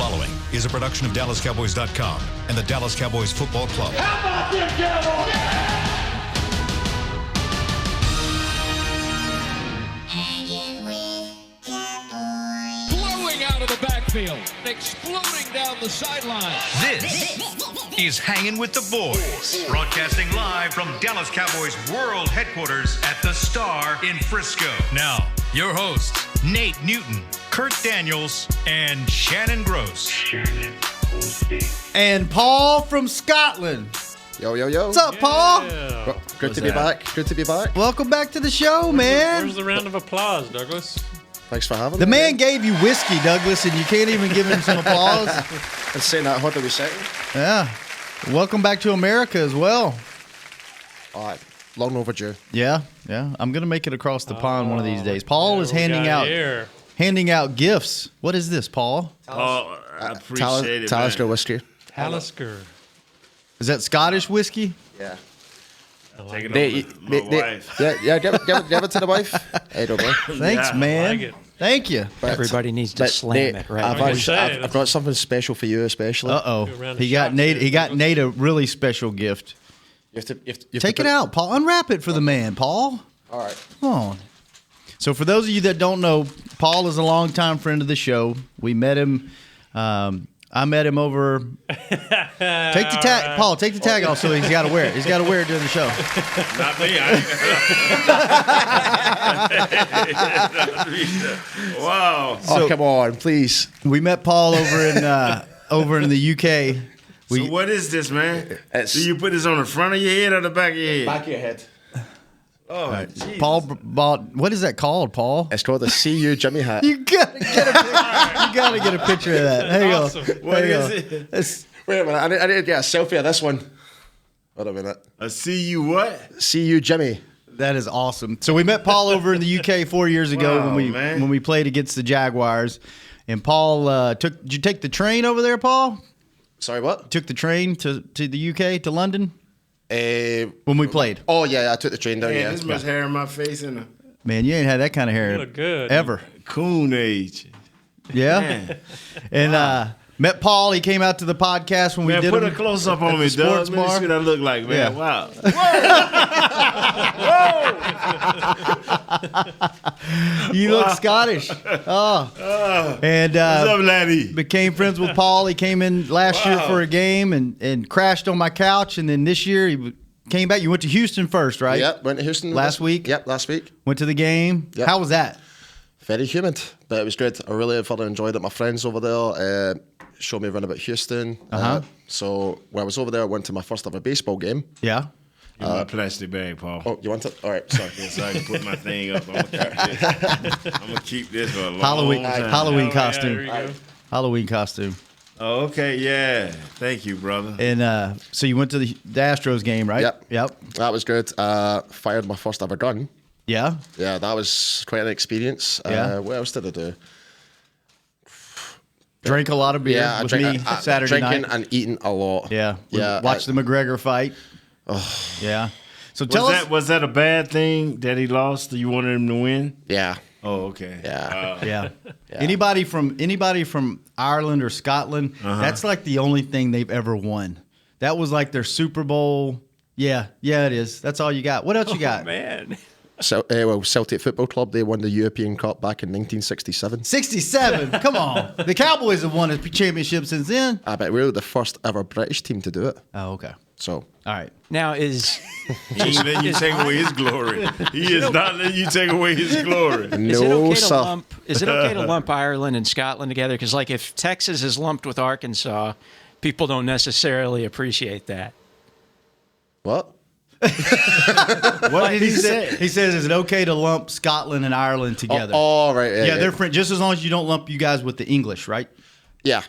following is a production of DallasCowboys.com and the Dallas Cowboys Football Club. How about them Cowboys? Blowing out of the backfield, exploding down the sideline. This is Hangin' with the Boys, broadcasting live from Dallas Cowboys World Headquarters at the Star in Frisco. Now, your hosts, Nate Newton, Kurt Daniels, and Shannon Gross. And Paul from Scotland. Yo, yo, yo. What's up, Paul? Well, good to be back. Good to be back. Welcome back to the show, man. Where's the round of applause, Douglas? Thanks for having The me. man gave you whiskey, Douglas, and you can't even give him some applause. Let's say that. What are we saying? Yeah. Welcome back to America as well. All right. Long overdue. Yeah. I'm going to make it across the pond one of these days. Paul is handing out gifts. What is this, Paul? Oh, I appreciate it, Talisker man. whiskey. Talisker. Is that Scottish whiskey? Yeah. Take it They- over to my wife. Yeah, give it to the wife. Hey, don't worry. Thanks, Yeah, I man. like it. Thank you. Everybody needs to But slam Nate, it, right? I've got something special for you, especially. Uh-oh. Go around He the got shops Nate. here. He got Nate a really special gift. You have to Take put- it out, Paul. Unwrap it for the man, Paul. All right. Come on. So for those of you that don't know, Paul is a longtime friend of the show. We met him. I met him over. Take the tag, Paul. Take the tag off, so he's got to wear it. He's got to wear it during the show. Not me. Wow. Oh, come on, please. We met Paul over in the UK. So what is this, man? It's- Do you put this on the front of your head or the back of your head? Back of your head. Oh, Jesus. Paul bought. What is that called, Paul? It's called the CU Jimmy hat. You gotta get a picture. You gotta get a picture of that. There you Awesome. go. What There you is go. it? It's- Wait a minute. I need to get a selfie of this one. Wait a minute. I see you what? CU Jimmy. That is awesome. So we met Paul over in the UK 4 years ago Wow, when man. we played against the Jaguars, and Paul did you take the train over there, Paul? Sorry, what? Took the train to the UK to London Uh, when we played. oh, yeah, I took the train down, Man, yeah. this much hair in my face in a Man, you ain't had that kind of hair You look good. ever. coon age. Yeah. Man, And met Paul. He came out to the podcast when we man did put him a close up at on the me, sports Doug. Let me bar. see what I look like, man. Yeah. Wow. You look Scottish. Oh. And What's up, laddie? became friends with Paul. He came in last year Wow. for a game and crashed on my couch. And then this year he came back. You went to Houston first, right? Yep, went to Houston. Last week? Yep, last week. Went to the game. Yep. How was that? Very humid, but it was good. I really thoroughly enjoyed it. My friends over there showed me around about Houston. So when I was over there, I went to my first ever baseball game. Yeah. In my plastic bag, Paul. Oh, you want it? All right, sorry. So I can put my thing up. I'm gonna keep this for a long Halloween time. Halloween Yeah, costume. there you go. Halloween costume. Oh, okay, yeah. Thank you, brother. And so you went to the Astros game, right? Yep. That was good. Fired my first ever gun. Yeah. Yeah, that was quite an experience. Yeah. What else did I do? Drank a lot of beer Yeah, with me Saturday drinking night. and eating a lot. Yeah. Yeah. Watched the McGregor fight. Yeah. So tell us. Was that a bad thing that he lost? You wanted him to win? Yeah. Oh, okay. Yeah. Yeah. Anybody from Ireland or Scotland, that's like the only thing they've ever won. That was like their Super Bowl. Yeah, it is. That's all you got. What else you got? Man. So, Celtic Football Club, they won the European Cup back in 1967. 67. Come on. The Cowboys have won a championship since then. I bet we were the first ever British team to do it. Oh, okay. So, All right. Now is He ain't letting you take away his glory. He is not letting you take away his glory. is it no, okay to sir. lump? Is it okay to lump Ireland and Scotland together? Because like if Texas is lumped with Arkansas, people don't necessarily appreciate that. What? What did he say? He says, is it okay to lump Scotland and Ireland together? Oh, right. yeah, they're friends. Just as long as you don't lump you guys with the English, right? Yeah,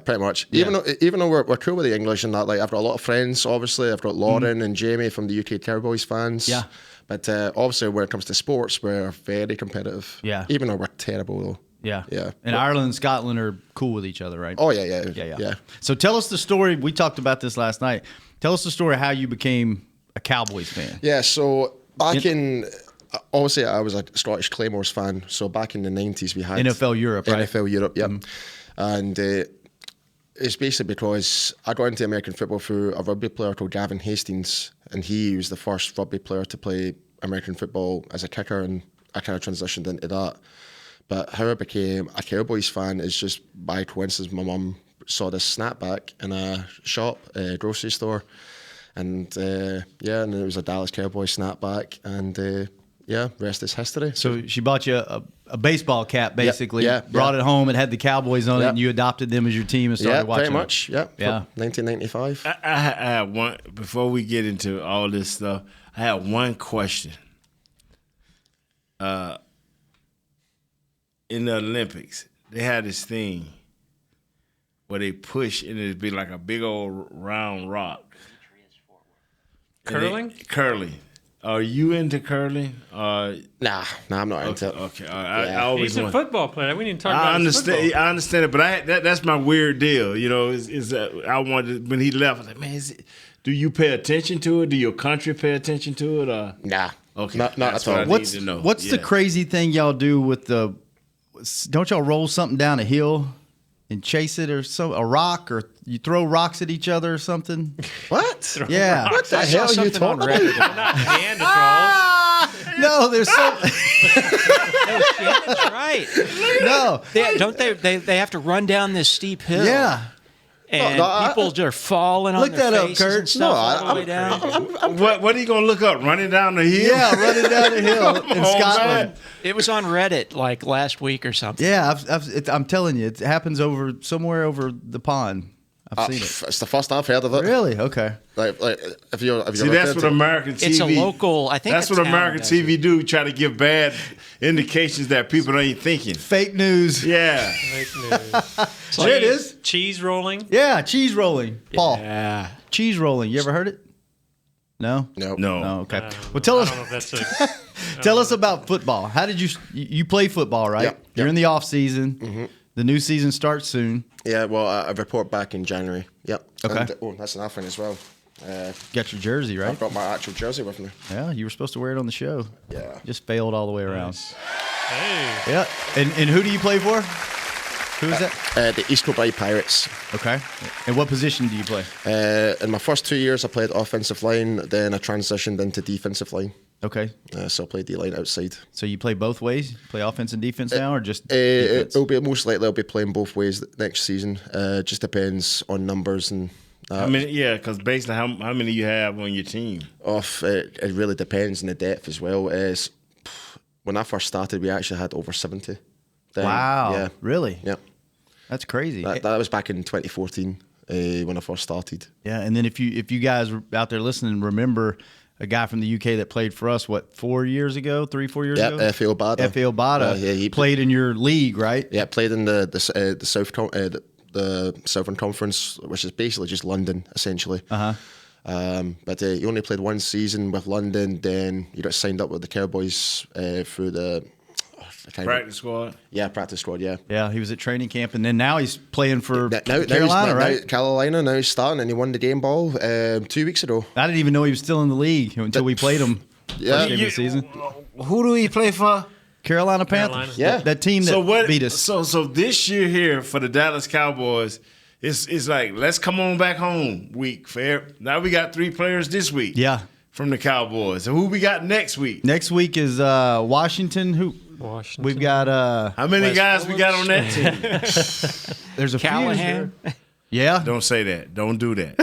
pretty much. Yeah. Even though we're cool with the English and that, like I've got a lot of friends. Obviously, I've got Lauren and Jamie from the UK Cowboys fans. Yeah. But obviously, when it comes to sports, we're very competitive. Yeah. Even though we're terrible, though. Yeah. Yeah. And Ireland and Scotland are cool with each other, right? Oh yeah. So tell us the story. We talked about this last night. Tell us the story of how you became a Cowboys fan. Yeah. So back in obviously I was a Scottish Claymores fan. So back in the 90s, we had NFL Europe, right? NFL Europe, yep. And it's basically because I got into American football through a rugby player called Gavin Hastings, and he was the first rugby player to play American football as a kicker, and I kind of transitioned into that. But how I became a Cowboys fan is just by coincidence. My mum saw this snapback in a shop, a grocery store, and and it was a Dallas Cowboys snapback, and rest is history. So she bought you a baseball cap, basically. Brought it home. It had the Cowboys on it, and you adopted them as your team and started watching. Pretty much. Yeah. 1995. I had one, before we get into all this stuff, I had one question. In the Olympics, they had this thing where they push and it'd be like a big old round rock. Curling? Curling. Are you into curling? Nah, I'm not into it. Okay. I always He's a want. football player. We didn't talk about his football. I understand it, but that's my weird deal. You know, is that I wanted when he left. I was like, man, do you pay attention to it? Do your country pay attention to it? Or? Nah. Okay. Not That's at all. what I need to know. What's the crazy thing y'all do with the? Don't y'all roll something down a hill and chase it, or a rock, or you throw rocks at each other or something? What? Yeah. What the hell are you talking about? Not Neanderthals. No, there's some. That's right. No. They have to run down this steep hill. Yeah. And people are falling on Look their that up, faces Kurt. and stuff all the way down. What are you gonna look up? Running down the hill? Yeah, running down the hill in Scotland. Man. It was on Reddit like last week or something. Yeah, I'm telling you, it happens somewhere over the pond. I've seen it. It's the first I've heard of it. Really? Okay. Like if you're See, that's what American TV. It's a local. I think that's the what town American does TV do. Try to give bad indications that people ain't thinking. Fake news. Yeah. There it is. Cheese rolling. Yeah, cheese rolling. Paul. Yeah. Cheese rolling. You ever heard it? No? No. Oh, okay. Well, tell I us. don't know if that's Tell us about football. How did you play football, right? Yep. You're in the off season. The new season starts soon. Yeah, well, I report back in January. Yep. Okay. And, that's another thing as well. Got your jersey, right? I've got my actual jersey with me. Yeah, you were supposed to wear it on the show. Yeah. Just failed all the way around. Hey. Yeah. And who do you play for? Who is that? The East Kilbride Pirates. Okay. And what position do you play? In my first 2 years, I played offensive line. Then I transitioned into defensive line. Okay. So I played D-line outside. So you play both ways? You play offense and defense now, or just defense? It'll be most likely I'll be playing both ways next season. Just depends on numbers and. Because based on how many you have on your team. It really depends on the depth as well. When I first started, we actually had over 70. Then, Wow. Yeah. Really? Yeah. That's crazy. That was back in 2014 when I first started. Yeah, and then if you guys out there listening, remember a guy from the UK that played for us, 4 years ago, 3-4 years ago? F.A. Obada. F.A. Obada he played in your league, right? Yeah, played in the Southern Conference, which is basically just London, essentially. But he only played one season with London. Then he got signed up with the Cowboys through the Practice squad? Yeah, practice squad, yeah. Yeah, he was at training camp, and then now he's playing for Carolina, right? Carolina, now he's starting, and he won the game ball 2 weeks ago. I didn't even know he was still in the league until we played him first game of the season. Who do he play for? Carolina Panthers. Yeah. That team that beat us. So this year here for the Dallas Cowboys, it's like, let's come on back home week. Now we got 3 players this week. Yeah. From the Cowboys. So who we got next week? Next week is Washington. Washington. We've got how many guys we got on that team? There's a Callahan. few. Yeah. Don't say that. Don't do that.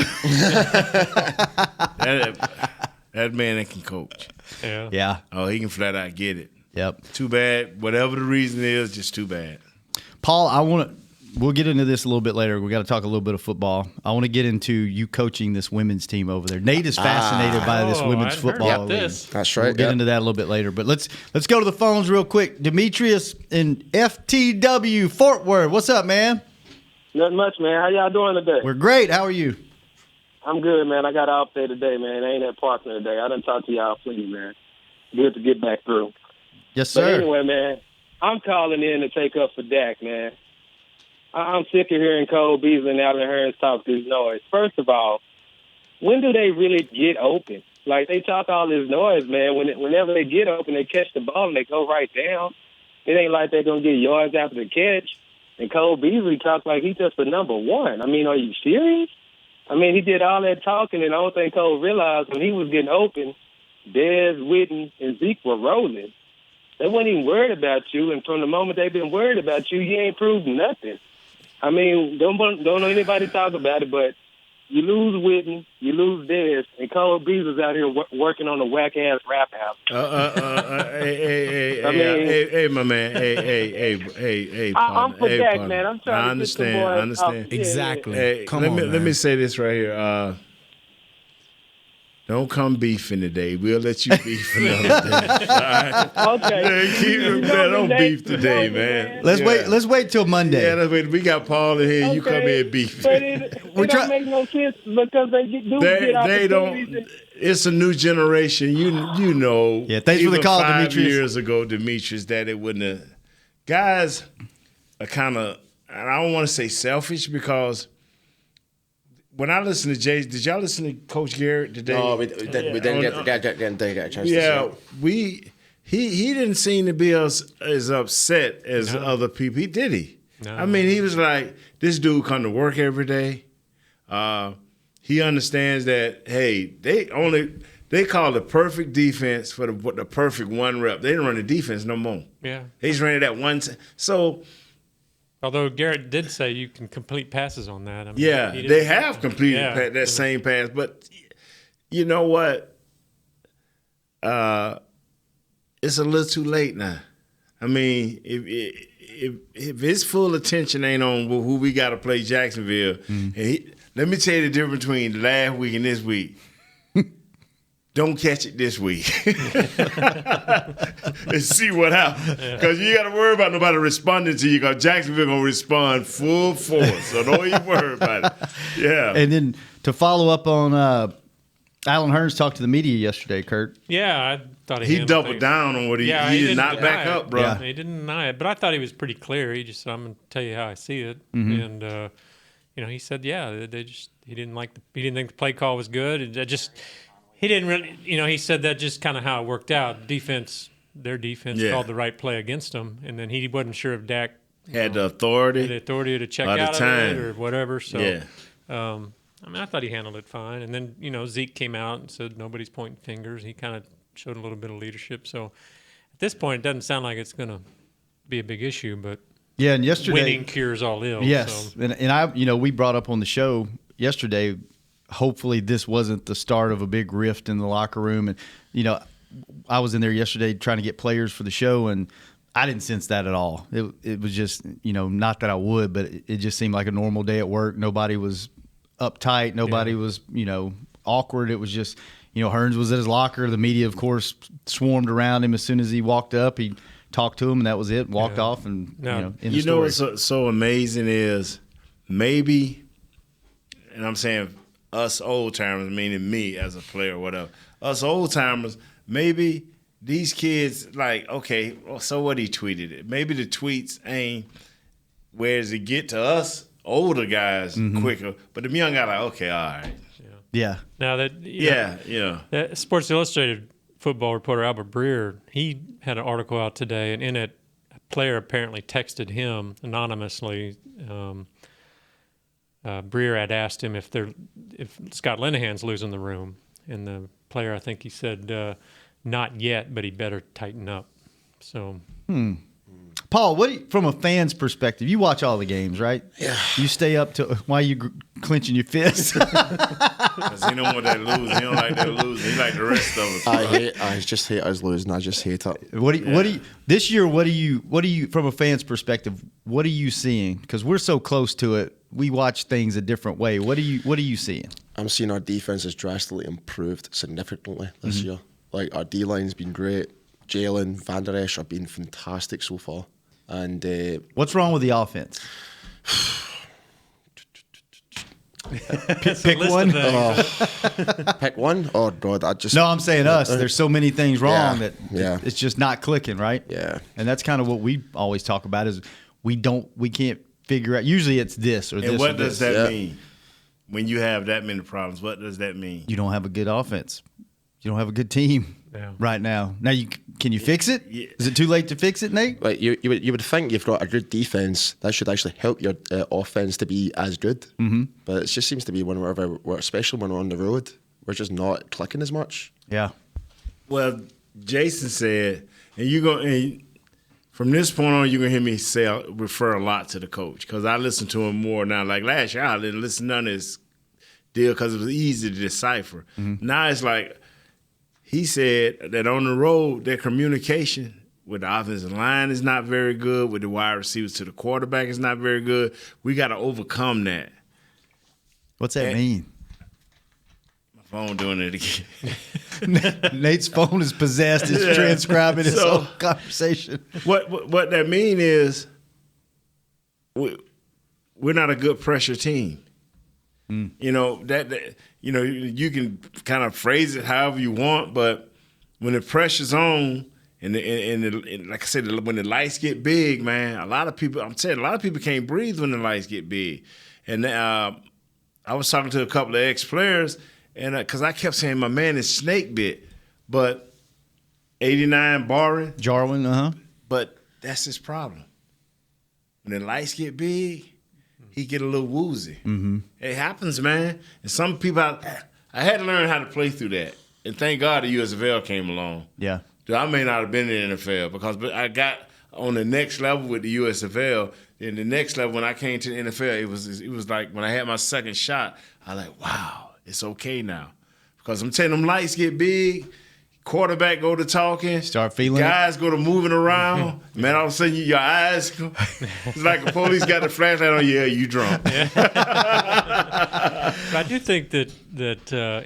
that man that can coach. Yeah. Yeah. Oh, he can flat out get it. Yep. Too bad. Whatever the reason is, just too bad. Paul, we'll get into this a little bit later. We got to talk a little bit of football. I want to get into you coaching this women's team over there. Nate is fascinated by this women's I'd heard football about league. this. That's right. We'll get into that a little bit later. But let's go to the phones real quick. Demetrius in FTW Fort Worth. What's up, man? Nothing much, man. How y'all doing today? We're great. How are you? I'm good, man. I got off day today, man. I ain't at Parkland today. I done talked to y'all plenty, man. Good to get back through. Yes, But sir. anyway, man, I'm calling in to take up for Dak, man. I'm sick of hearing Cole Beasley and Allen Hurns talk this noise. First of all, when do they really get open? Like, they talk all this noise, man. Whenever they get open, they catch the ball and they go right down. It ain't like they're going to get yards after the catch. And Cole Beasley talked like he's just the number one. I mean, are you serious? I mean, he did all that talking, and the only thing Cole realized when he was getting open, Dez, Witten, and Zeke were rolling. They weren't even worried about you, and from the moment they've been worried about you, you ain't proved nothing. I mean, don't know anybody talk about it, but you lose Witten, you lose Dez, and Cole Beasley's out here working on a whack-ass rap house. Hey, my man. Hey, I'm for hey, Dak, partner. man. I'm trying to get the boy. I understand. Exactly. Hey, let me say this right here. Don't come beefing today. We'll let you beef another day. All right? Okay. Hey, keep it, man. Don't beef today, man. Let's wait till Monday. Yeah, let's wait. We got Paul in here. You come here and beef. But it don't make no sense because they get They don't. opportunities. It's a new generation. You know. Yeah, thanks for the even call, 5 Demetrius. years ago, Demetrius, that it wouldn't have. Guys are kind of, and I don't want to say selfish because when I listen to Jay, did y'all listen to Coach Garrett today? No, we didn't get a chance to Yeah, see it. he didn't seem to be as upset as other people. Did he? No. I mean, he was like, this dude come to work every day. He understands that, hey, they call the perfect defense for the perfect one rep. They don't run the defense no more. Yeah. They just ran it at one time. So, Although Garrett did say you can complete passes on that. I mean, yeah, he did- they have completed Yeah. that same pass. But you know what? It's a little too late now. I mean, if his full attention ain't on who we got to play Jacksonville, and let me tell you the difference between last week and this week. Don't catch it this week. And see what happens. Because you got to worry about nobody responding to you because Jacksonville going to respond full force. So don't even worry about it. Yeah. And then to follow up on Alan Hurns talked to the media yesterday, Kurt. Yeah, I thought He handled doubled things. down on what he Yeah, did didn't not deny back it. up, bro. Yeah. He didn't deny it, but I thought he was pretty clear. He just said, "I'm going to tell you how I see it," Mm-hmm. and he said, "Yeah, he didn't think the play call was good. He didn't really, he said that just kind of how it worked out. Their defense Yeah. called the right play against them, and then he wasn't sure if Dak Had the authority. had the authority to check By the out of time. it or whatever. So, Yeah. I thought he handled it fine. And then, Zeke came out and said nobody's pointing fingers. He kind of showed a little bit of leadership. So, at this point, it doesn't sound like it's going to be a big issue, but Yeah, and yesterday winning cures all ill. Yes, So. and I, we brought up on the show yesterday. Hopefully, this wasn't the start of a big rift in the locker room. And I was in there yesterday trying to get players for the show, and I didn't sense that at all. It was just not that I would, but it just seemed like a normal day at work. Nobody was uptight. Nobody was awkward. It was just Hurns was at his locker. The media, of course, swarmed around him as soon as he walked up. He talked to him, and that was it. Walked off, and end of story. What's so amazing is maybe, and I'm saying us old timers, meaning me as a player or whatever, us old timers, maybe these kids like, okay, well, so what he tweeted it. Maybe the tweets ain't where does it get to us older guys quicker, but the young guy like, okay, all right. Yeah. Now that that Sports Illustrated football reporter Albert Breer, he had an article out today, and in it, a player apparently texted him anonymously. Breer had asked him if Scott Linehan's losing the room, and the player, I think he said, not yet, but he better tighten up. So. Paul, from a fan's perspective, you watch all the games, right? Yeah. You stay up to why you clenching your fists? Because he don't want that losing. He don't like that losing. He like the rest of us. I just hate us losing. I just hate it. What do you this year? What do you from a fan's perspective? What are you seeing? Because we're so close to it, we watch things a different way. What are you seeing? I'm seeing our defense has drastically improved significantly this year. Like our D line's been great. Jalen, Van Der Esch have been fantastic so far. And what's wrong with the offense? Pick one. Pick one? Oh God, No, I'm saying us. There's so many things wrong that yeah. it's just not clicking, right? Yeah. And that's kind of what we always talk about is we can't figure out. Usually it's this or this. And what or does this. that mean? When you have that many problems, what does that mean? You don't have a good offense. You don't have a good team right now. Now, can you fix it? Yeah. Is it too late to fix it, Nate? Like you would think you've got a good defense that should actually help your offense to be as good. Mm-hmm. But it just seems to be especially when we're on the road, we're just not clicking as much. Yeah. Well, Jason said, and from this point on, you're gonna hear me refer a lot to the coach because I listen to him more now. Like last year, I didn't listen to none of his deal because it was easy to decipher. Mm-hmm. Now it's like he said that on the road, their communication with the offensive line is not very good. With the wide receivers to the quarterback is not very good. We got to overcome that. What's that mean? My phone doing it again. Nate's phone is possessed. It's transcribing his whole conversation. What that mean is we're not a good pressure team. Mm. You know that you can kind of phrase it however you want, but when the pressure's on and like I said, when the lights get big, man, a lot of people can't breathe when the lights get big. And I was talking to a couple of ex-players, and because I kept saying my man is snake bit, but 89 Jarwin, but that's his problem. When the lights get big, he get a little woozy. Mm-hmm. It happens, man. And some people, I had to learn how to play through that. And thank God the USFL came along. Yeah. I may not have been in the NFL because I got on the next level with the USFL. And the next level, when I came to the NFL, it was like when I had my second shot, I was like, wow, it's okay now. Because I'm telling them lights get big, quarterback go to talking, start feeling guys go to moving around. Man, all of a sudden your eyes go. It's like the police got the flashlight on you. Yeah, you drunk. But I do think that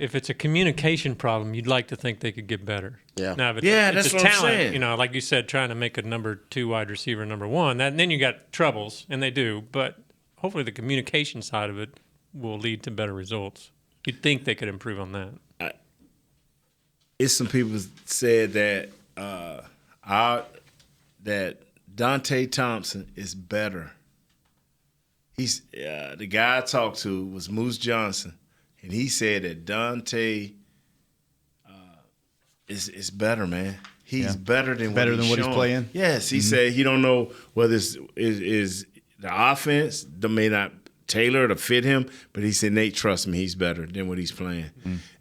if it's a communication problem, you'd like to think they could get better. Yeah. Now, if that's it's a what I'm talent, saying. you know, like you said, trying to make a number 2 wide receiver number 1, then you got troubles, and they do. But hopefully the communication side of it will lead to better results. You'd think they could improve on that. It's some people said that that Dante Thompson is better. He's the guy I talked to was Moose Johnson, and he said that Dante is better, man. He's better than what he's playing. Yes, he said he don't know whether it's is the offense that may not tailor to fit him, but he said, Nate, trust me, he's better than what he's playing.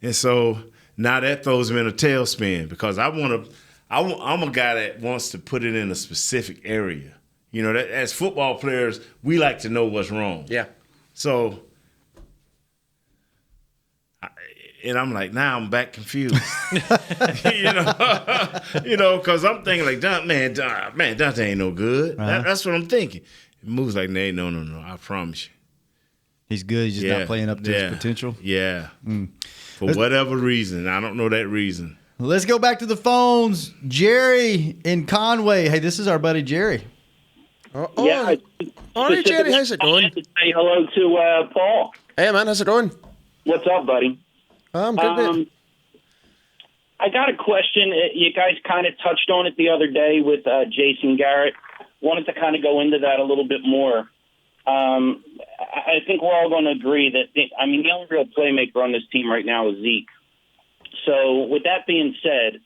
And so now that throws him in a tailspin because I'm a guy that wants to put it in a specific area. You know, that as football players, we like to know what's wrong. Yeah. So, and I'm like, now I'm back confused. you know, because I'm thinking like, Dante ain't no good. Uh-huh. That's what I'm thinking. It moves like, Nate, no, I promise you. He's good. He's just not playing up to his potential. Yeah. For whatever reason. I don't know that reason. Let's go back to the phones. Jerry in Conway. Hey, this is our buddy Jerry. Yeah. Morning, Jerry. How's it going? Say hello to Paul. Hey, man. How's it going? What's up, buddy? I'm good, mate. I got a question. You guys kind of touched on it the other day with Jason Garrett. Wanted to kind of go into that a little bit more. I think we're all going to agree that, the only real playmaker on this team right now is Zeke. So with that being said,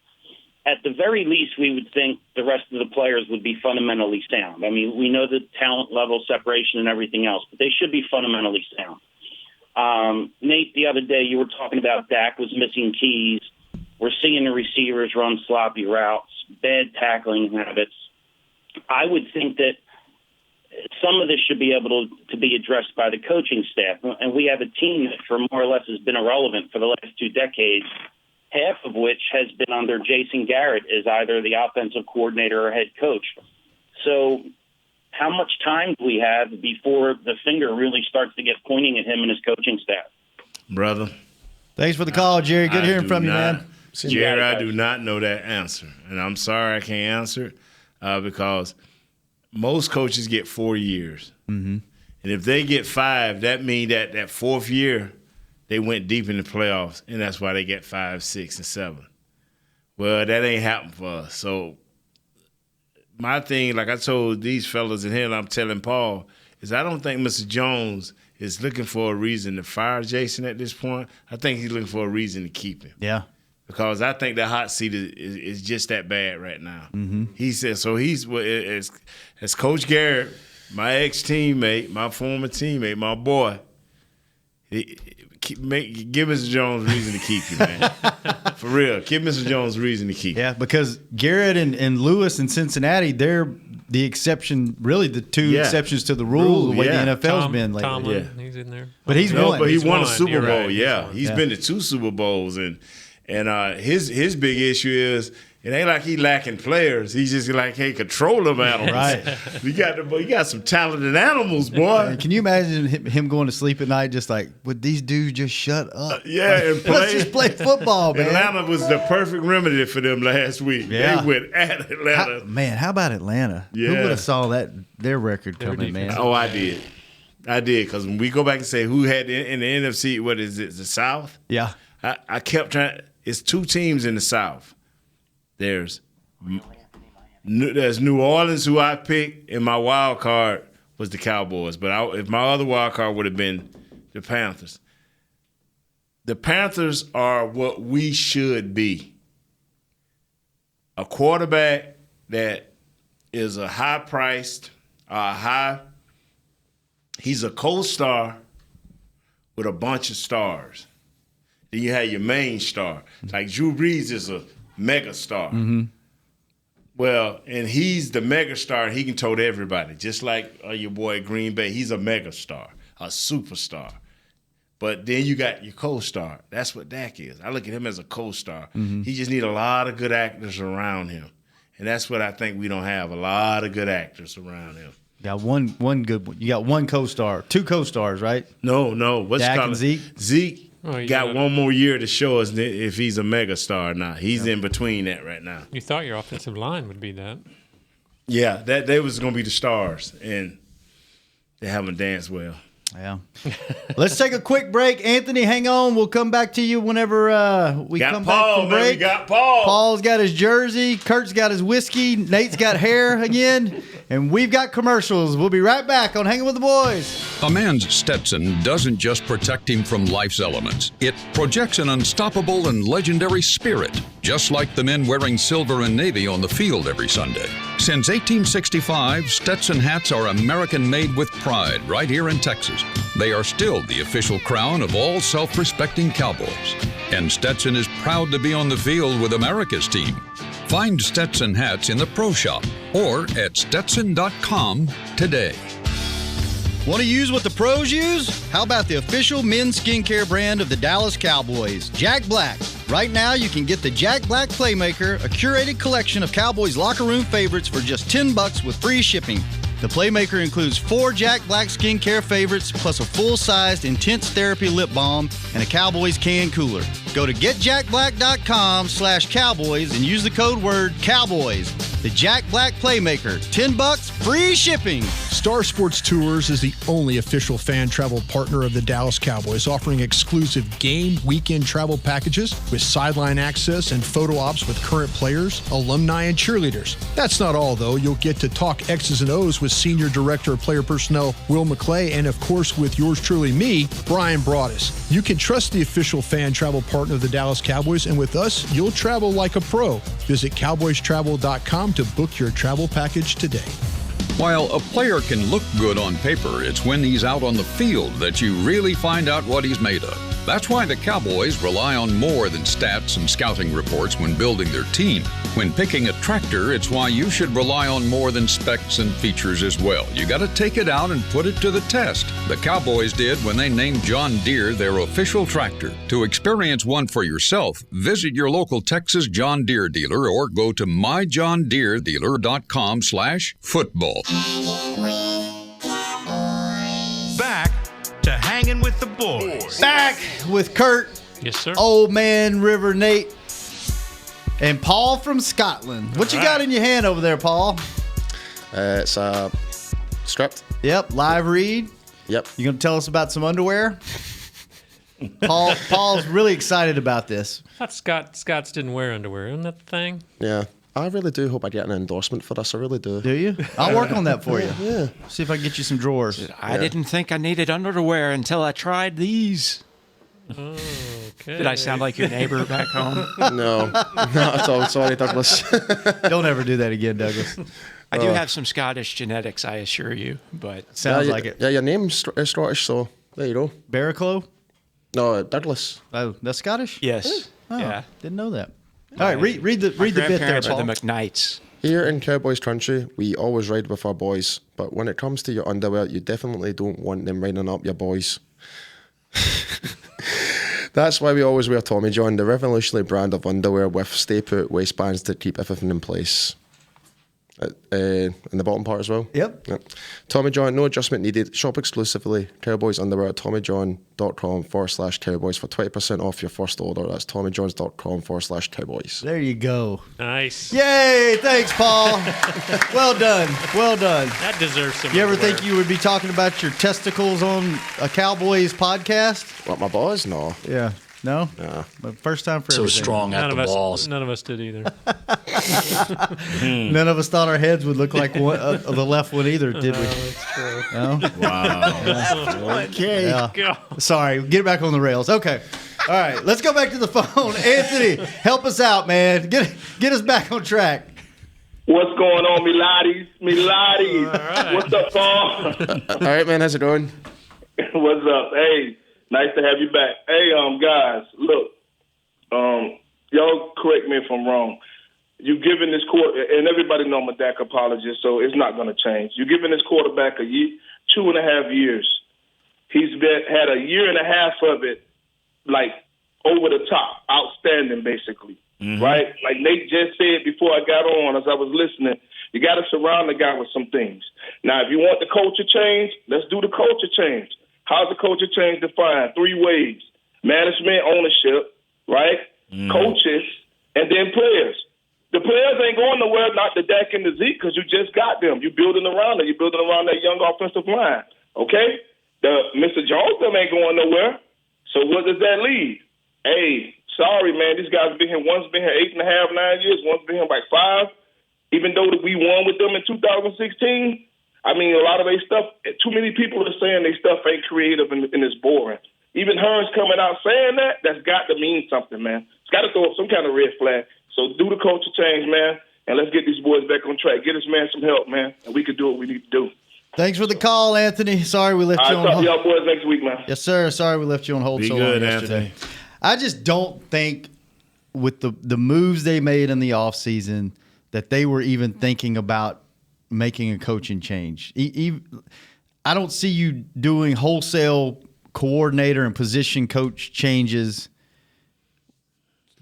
at the very least, we would think the rest of the players would be fundamentally sound. I mean, we know the talent level, separation, and everything else, but they should be fundamentally sound. Nate, the other day you were talking about Dak was missing keys. We're seeing the receivers run sloppy routes, bad tackling habits. I would think that some of this should be able to be addressed by the coaching staff. And we have a team that for more or less has been irrelevant for the last 2 decades, half of which has been under Jason Garrett as either the offensive coordinator or head coach. So how much time do we have before the finger really starts to get pointing at him and his coaching staff? Brother. Thanks for the call, Jerry. Good hearing from you, man. Jerry, I do not know that answer. And I'm sorry I can't answer it because most coaches get 4 years. Mm-hmm. And if they get 5, that means that 4th year they went deep in the playoffs, and that's why they get 5, 6, and 7. Well, that ain't happened for us. So my thing, like I told these fellas in here, and I'm telling Paul, is I don't think Mr. Jones is looking for a reason to fire Jason at this point. I think he's looking for a reason to keep him. Yeah. because I think the hot seat is just that bad right now. Mm-hmm. He said so. He's as Coach Garrett, my ex-teammate, my former teammate, my boy. Give Mr. Jones reason to keep you, man. For real. Give Mr. Jones reason to keep you. Yeah, because Garrett and Lewis in Cincinnati, they're the exception, really the two exceptions to the rule, the way the NFL's been lately. Tomlin, he's in there. But he's won. But he won a Super Bowl, right. He's been to 2 Super Bowls. And his big issue is it ain't like he lacking players. He's just like, hey, control them animals. Right. You got some talented animals, boy. Can you imagine him going to sleep at night just like, would these dudes just shut up? And play. Let's just play football, man. Atlanta was the perfect remedy for them last week. Yeah. They went at Atlanta. How about Atlanta? Yeah. Who would have saw their record coming, man? Oh, I did. Because when we go back and say who had in the NFC, what is it, the South? Yeah. I kept trying. It's 2 teams in the South. There's New Orleans, who I picked, and my wild card was the Cowboys. But if my other wild card would have been the Panthers. The Panthers are what we should be. A quarterback that is a high-priced, he's a co-star with a bunch of stars. Then you have your main star. Like Drew Brees is a mega star. Mm-hmm. Well, and he's the mega star. He can tote everybody, just like your boy Green Bay. He's a mega star, a superstar. But then you got your co-star. That's what Dak is. I look at him as a co-star. Mm-hmm. He just need a lot of good actors around him. And that's what I think we don't have, a lot of good actors around him. Got one good one. You got one co-star, 2 co-stars, right? No. What's Dak called and Zeke? Zeke got one more year to show us if he's a mega star or not. He's in between that right now. You thought your offensive line would be that. Yeah, that they was going to be the stars, and they haven't danced well. Yeah. Let's take a quick break. Anthony, hang on. We'll come back to you whenever we come back from break. We got Paul. Paul's got his jersey. Kurt's got his whiskey. Nate's got hair again. And we've got commercials. We'll be right back on Hanging with the Boys. A man's Stetson doesn't just protect him from life's elements. It projects an unstoppable and legendary spirit, just like the men wearing silver and navy on the field every Sunday. Since 1865, Stetson hats are American-made with pride right here in Texas. They are still the official crown of all self-respecting Cowboys. And Stetson is proud to be on the field with America's team. Find Stetson hats in the Pro Shop or at Stetson.com today. Want to use what the pros use? How about the official men's skincare brand of the Dallas Cowboys, Jack Black? Right now, you can get the Jack Black Playmaker, a curated collection of Cowboys locker room favorites for just $10 with free shipping. The Playmaker includes 4 Jack Black skincare favorites, plus a full-sized Intense Therapy lip balm and a Cowboys can cooler. Go to getjackblack.com/Cowboys and use the code word Cowboys. The Jack Black Playmaker, $10, free shipping. Star Sports Tours is the only official fan travel partner of the Dallas Cowboys, offering exclusive game weekend travel packages with sideline access and photo ops with current players, alumni, and cheerleaders. That's not all, though. You'll get to talk X's and O's with Senior Director of Player Personnel Will McClay, and of course with yours truly, me, Brian Broaddus. You can trust the official fan travel partner of the Dallas Cowboys, and with us, you'll travel like a pro. Visit cowboystravel.com to book your travel package today. While a player can look good on paper, it's when he's out on the field that you really find out what he's made of. That's why the Cowboys rely on more than stats and scouting reports when building their team. When picking a tractor, it's why you should rely on more than specs and features as well. You got to take it out and put it to the test. The Cowboys did when they named John Deere their official tractor. To experience one for yourself, visit your local Texas John Deere dealer or go to myjohndeeredealer.com/football. Back to Hanging with the Boys. Back with Kurt. Yes, sir. Old Man River Nate. And Paul from Scotland. What you got in your hand over there, Paul? It's a script. Yep, live read. Yep. You gonna tell us about some underwear? Paul's really excited about this. I thought Scots didn't wear underwear. Isn't that the thing? Yeah. I really do hope I get an endorsement for this. I really do. Do you? I'll work on that for you. Yeah. See if I can get you some drawers. I didn't think I needed underwear until I tried these. Okay. Did I sound like your neighbor back home? No, not at all. Sorry, Douglas. Don't ever do that again, Douglas. I do have some Scottish genetics, I assure you, but Sounds like it. Yeah, your name's Scottish, so there you go. Barraclough? No, Douglas. Oh, that's Scottish? yes. Oh, Yeah. didn't know that. All right, read the bit there, Grandparents Paul. are the McKnights. Here in Cowboys country, we always ride with our boys, but when it comes to your underwear, you definitely don't want them riding up your boys. That's why we always wear Tommy John, the revolutionary brand of underwear with stay-put waistbands to keep everything in place. In the bottom part as well? Yep. Tommy John, no adjustment needed. Shop exclusively Cowboys underwear at TommyJohn.com/Cowboys for 20% off your first order. That's TommyJohns.com/Cowboys. There you go. Nice. Yay! Thanks, Paul. Well done. Well done. That deserves some. You ever underwear. think you would be talking about your testicles on a Cowboys podcast? What, my boys? No. Yeah. No? Nah. But first time for So everything. strong at the balls. None of us did either. None of us thought our heads would look like one, the left one either, did we? That's true. No? Wow. Okay. Yeah. Sorry, get back on the rails. Okay. All right, let's go back to the phone. Anthony, help us out, man. Get us back on track. What's going on, me laddies? right. What's up, Paul? All right, man. How's it going? What's up? Hey, nice to have you back. Hey, guys, look, y'all correct me if I'm wrong. You giving this and everybody know I'm a Dak apologist, so it's not going to change. You're giving this quarterback 2.5 years. He's had a year and a half of it, like, over the top, outstanding, basically, right? Like Nate just said before I got on, as I was listening, you got to surround the guy with some things. Now, if you want the culture change, let's do the culture change. How's the culture change defined? 3 ways. Management, ownership, right? Coaches, and then players. The players ain't going nowhere, not the Dak and the Zeke, because you just got them. You're building around them. You're building around that young offensive line, okay? The Mr. Jones them ain't going nowhere. So what does that leave? Hey, sorry, man, these guys been here. One's been here 8.5, 9 years. One's been here like 5. Even though we won with them in 2016, I mean, a lot of their stuff, too many people are saying their stuff ain't creative and it's boring. Even Hurns coming out saying that's got to mean something, man. It's got to throw up some kind of red flag. So do the culture change, man, and let's get these boys back on track. Get this man some help, man, and we can do what we need to do. Than's for the call, Anthony. Sorry we left you on I'll talk hold. to y'all boys next week, man. Yes, sir. Sorry we left you on hold Be so good, long yesterday. Anthony. I just don't think with the moves they made in the offseason that they were even thinking about making a coaching change. I don't see you doing wholesale coordinator and position coach changes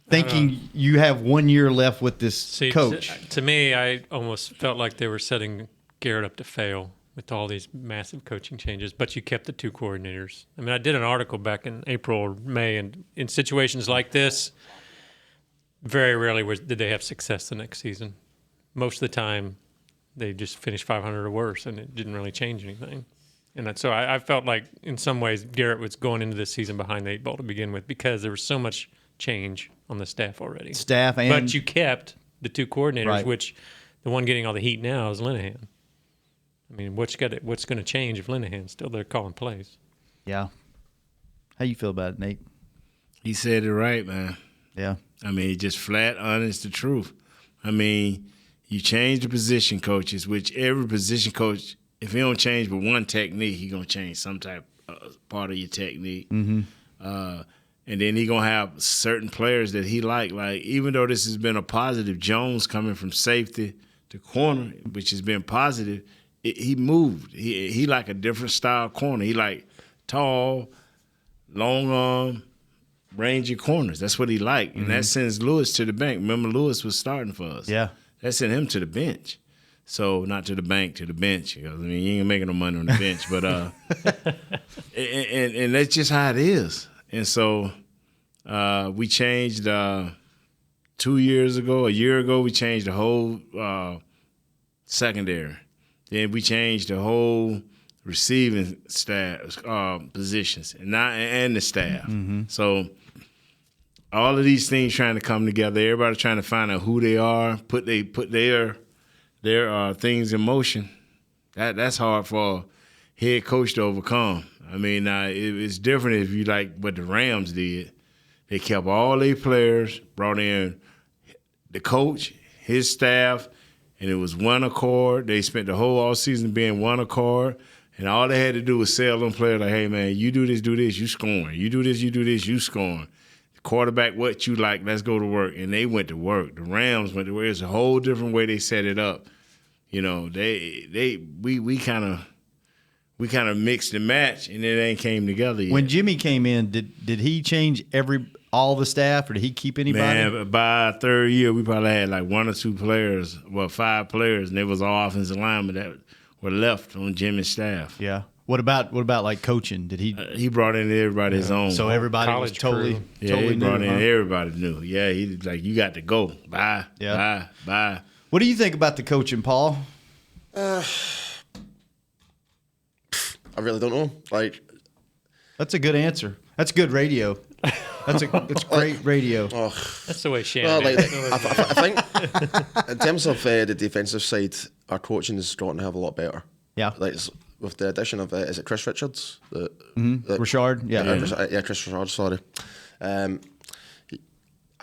thinking you have 1 year left with this coach. To me, I almost felt like they were setting Garrett up to fail with all these massive coaching changes, but you kept the 2 coordinators. I mean, I did an article back in April or May, and in situations like this, very rarely did they have success the next season. Most of the time, they just finished 500 or worse, and it didn't really change anything. And so I felt like, in some ways, Garrett was going into this season behind the 8 ball to begin with because there was so much change on the staff already. But you kept the 2 coordinators, Right. which the one getting all the heat now is Linehan. I mean, what's going to change if Linehan's still there calling plays? Yeah. How you feel about it, Nate? He said it right, man. Yeah. I mean, just flat, honest, the truth. I mean, you change the position coaches, which every position coach, if he don't change but one technique, he going to change some type part of your technique. Mm-hmm. And then he going to have certain players that he like even though this has been a positive, Jones coming from safety to corner, which has been positive, he moved. He like a different style corner. He like tall, long arm, rangy corners. That's what he like. And that sends Lewis to the bank. Remember, Lewis was starting for us. Yeah. That sent him to the bench. So not to the bank, to the bench. Because, I mean, you ain't making no money on the bench. But and that's just how it is. And so we changed 2 years ago, a year ago, we changed the whole secondary. Then we changed the whole receiving staff positions and the staff. So all of these things trying to come together. Everybody trying to find out who they are, put their things in motion. That's hard for head coach to overcome. I mean, it's different if you like what the Rams did. They kept all their players, brought in the coach, his staff, and it was one accord. They spent the whole offseason being one accord, and all they had to do was sell them players like, hey, man, you do this, you scoring. You do this, you scoring. The quarterback, what you like, let's go to work. And they went to work. The Rams went to work. It's a whole different way they set it up. You know, we kind of mixed and matched, and it ain't came together yet. When Jimmy came in, did he change all the staff, or did he keep anybody? Man, by our third year, we probably had like 1 or 2 players, 5 players, and it was all offensive linemen that were left on Jimmy's staff. Yeah. What about like coaching? Did he? He brought in everybody his own. So everybody was totally he new, brought in everybody new. Yeah, he like, you got to go. Bye. Yeah. Bye. What do you think about the coaching, Paul? I really don't know. Like, that's a good answer. That's good radio. It's great radio. That's the way Shannon. Well, I think in terms of the defensive side, our coaching is starting to have a lot better. Yeah. Like with the addition of is it Chris Richards? Richard. Yeah. Chris Richard. Sorry.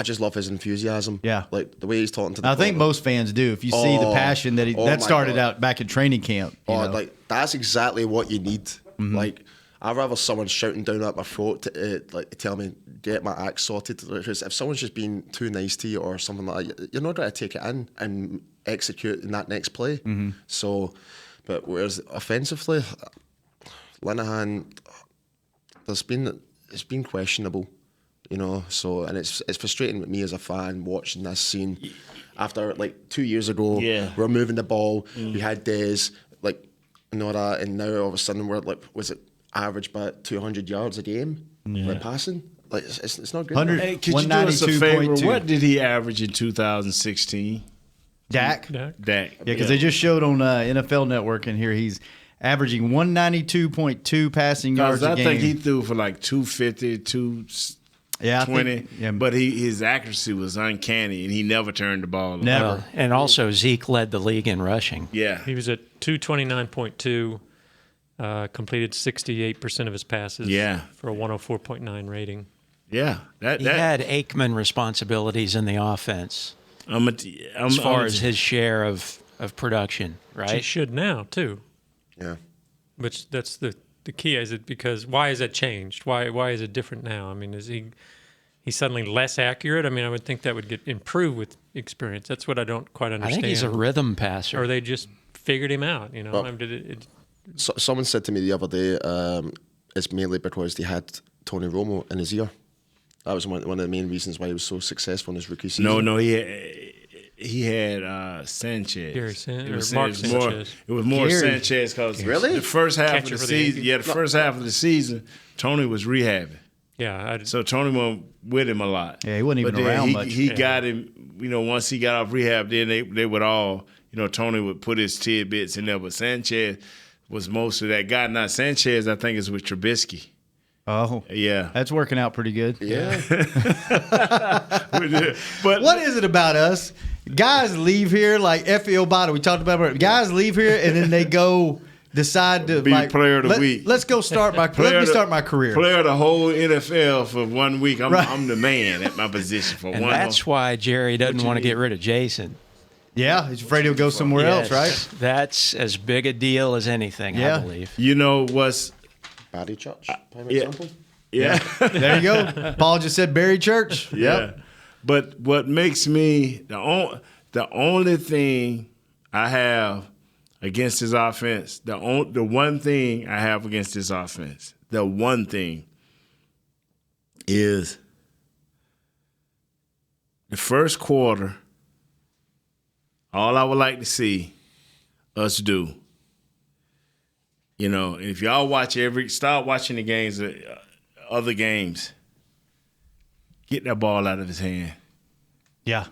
I just love his enthusiasm. Yeah. Like the way he's talking to the I think most fans do. If you see the passion that started out back in training camp. Like that's exactly what you need. Mm-hmm. Like I'd rather someone shouting down at my throat to tell me get my act sorted. Because if someone's just being too nice to you or something like that, you're not going to take it in and execute in that next play. Mm-hmm. So, but whereas offensively, Linehan, it's been questionable. You know, so and it's frustrating with me as a fan watching this scene. After like 2 years ago, we're moving the ball. We had days like that, and now all of a sudden we're like, was it average about 200 yards a game? Like passing, like it's not good. Hey, could you do us a favor? What did he average in 2016? Dak. Yeah, because they just showed on NFL Network, and here he's averaging 192.2 passing yards a game. I think he threw for like 250, 220, but his accuracy was uncanny, and he never turned the ball over. Never. And also Zeke led the league in rushing. Yeah. He was at 229.2, completed 68% of his passes for a 104.9 rating. Yeah. He had Aikman responsibilities in the offense as far as his share of production, right? Which he should now, too. Yeah. Which that's the key. Is it because why has that changed? Why is it different now? I mean, is he's suddenly less accurate? I mean, I would think that would get improved with experience. That's what I don't quite understand. I think he's a rhythm passer. Or they just figured him out, you know? Well, someone said to me the other day, it's mainly because they had Tony Romo in his ear. That was one of the main reasons why he was so successful in his rookie season. No, he had Sanchez. Gary Sanchez. Mark Sanchez. It was more Sanchez because the first half of the season. First half of the season, Tony was rehabbing. Yeah. So Tony went with him a lot. Yeah, he wasn't even around much. He got him. You know, once he got off rehab, then they would all. You know, Tony would put his tidbits in there, but Sanchez was most of that guy. Now Sanchez, I think, is with Trubisky. Oh, yeah, that's working out pretty good. Yeah. But what is it about us? Guys leave here like Effie Obata. We talked about it. Guys leave here and then they go decide to be player of the week. Let's go start my. Let me start my career. Player of the whole NFL for 1 week. I'm the man at my position for and one. That's why Jerry doesn't want to get rid of Jason. Yeah, he's afraid he'll go somewhere else, right? That's as big a deal as anything, I believe. You know what's Barry Church, prime example. Yeah. There you go. Paul just said Barry Church. Yep. Yeah. But what makes me the only thing I have against his offense, the one thing I have against his offense, the one thing is the first quarter. All I would like to see us do, you know, if y'all start watching the games, other games, get that ball out of his hand. Yeah.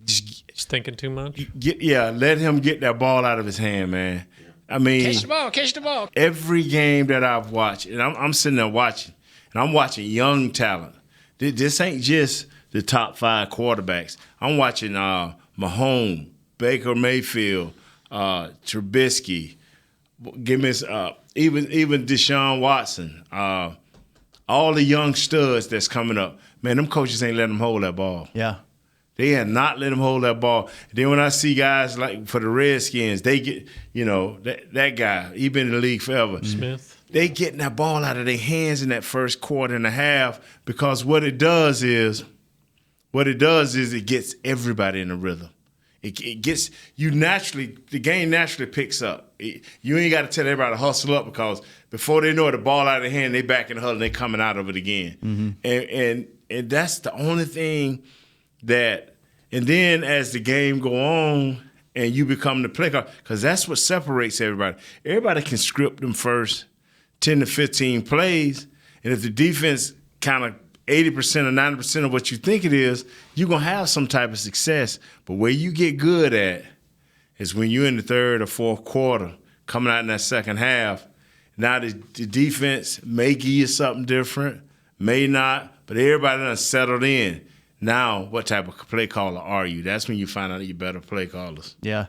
Just thinking too much? Let him get that ball out of his hand, man. I mean, Catch the ball. Every game that I've watched, and I'm sitting there watching, and I'm watching young talent. This ain't just the top 5 quarterbacks. I'm watching Mahomes, Baker Mayfield, Trubisky, give me even Deshaun Watson, all the young studs that's coming up. Man, them coaches ain't letting them hold that ball. Yeah. They had not let them hold that ball. Then when I see guys like for the Redskins, they get, that guy, he been in the league forever. Smith. They getting that ball out of their hands in that first quarter and a half because what it does is it gets everybody in the rhythm. It gets you naturally, the game naturally picks up. You ain't got to tell everybody to hustle up because before they know it, the ball out of their hand, they back in the huddle and they coming out of it again. Mm-hmm. And that's the only thing that, and then as the game go on and you become the play call, because that's what separates everybody. Everybody can script them first 10 to 15 plays, and if the defense kind of 80% or 90% of what you think it is, you're going to have some type of success. But where you get good at is when you're in the third or fourth quarter, coming out in that second half. Now the defense may give you something different, may not, but everybody done settled in. Now, what type of play caller are you? That's when you find out you're better play callers. Yeah.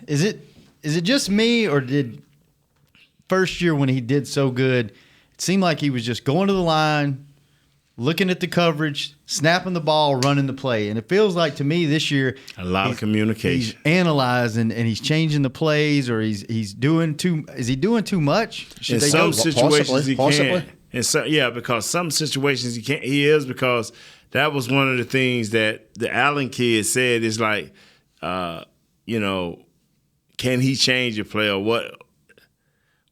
Is it just me, or did first year when he did so good, it seemed like he was just going to the line, looking at the coverage, snapping the ball, running the play. And it feels like to me this year a lot of communication. He's analyzing and he's changing the plays, or he's doing too. Is he doing too much? In some situations he can. And so because some situations he can't. He is, because that was one of the things that the Allen kid said is like, can he change a play or what?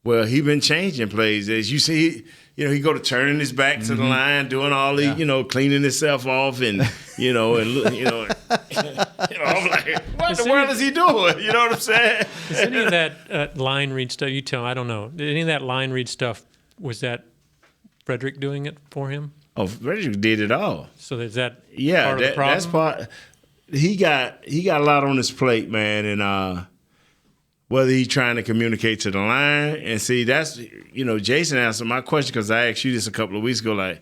Well, he been changing plays. As you see, he go to turning his back to the line, doing all the, cleaning himself off, and I'm like, what the world is he doing? You know what I'm saying? Is any of that line read stuff? You tell me. I don't know. Did any of that line read stuff? Was that Frederick doing it for him? Oh, Frederick did it all. So is that part of the problem? That's part. He got a lot on his plate, man, and whether he's trying to communicate to the line and see, that's Jason answered my question because I asked you this a couple of weeks ago, like,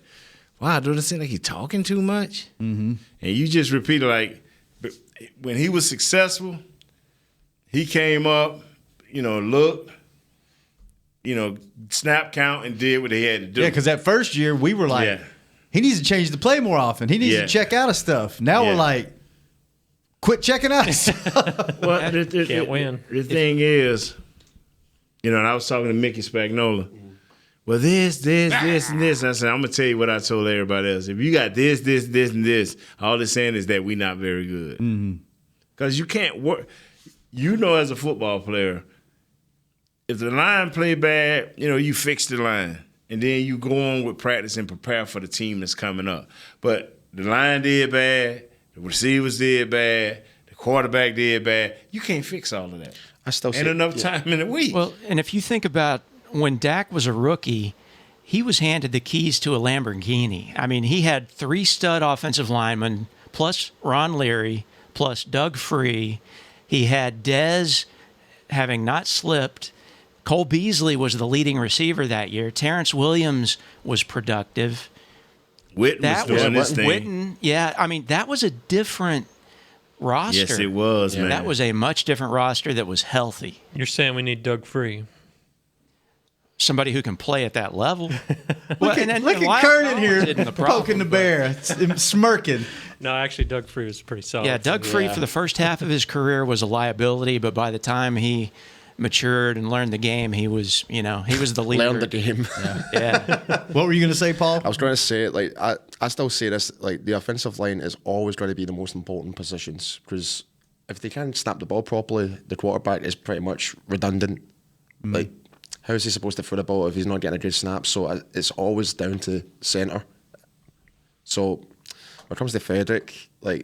wow, does it seem like he's talking too much? Mm-hmm. And you just repeated, like, when he was successful, he came up, looked, snap count and did what he had to do. Yeah, because that first year we were like, he needs to change the play more often. He needs to check out of stuff. Now we're like, quit checking out of stuff. Well, can't win. The thing is, and I was talking to Mickey Spagnola. Well, this, and this. I said, I'm going to tell you what I told everybody else. If you got this, and this, all it's saying is that we're not very good. Because you can't work. As a football player, if the line play bad, you fix the line. And then you go on with practice and prepare for the team that's coming up. But the line did bad, the receivers did bad, the quarterback did bad. You can't fix all of that. I still see ain't enough time in a week. Well, and if you think about when Dak was a rookie, he was handed the keys to a Lamborghini. I mean, he had 3 stud offensive linemen, plus Ron Leary, plus Doug Free. He had Dez having not slipped. Cole Beasley was the leading receiver that year. Terrence Williams was productive. Witten was doing this thing. Witten, that was a different roster. Yes, it was, man. That was a much different roster that was healthy. You're saying we need Doug Free. Somebody who can play at that level. Look at Kurt in here poking the bear, smirking. No, actually, Doug Free was pretty solid. Yeah, Doug Free for the first half of his career was a liability, but by the time he matured and learned the game, he was the leader. Learned the game. Yeah. What were you going to say, Paul? I was trying to say, I still say this, the offensive line is always going to be the most important positions, because if they can't snap the ball properly, the quarterback is pretty much redundant. How is he supposed to throw the ball if he's not getting a good snap? So it's always down to centre. So when it comes to Frederick, I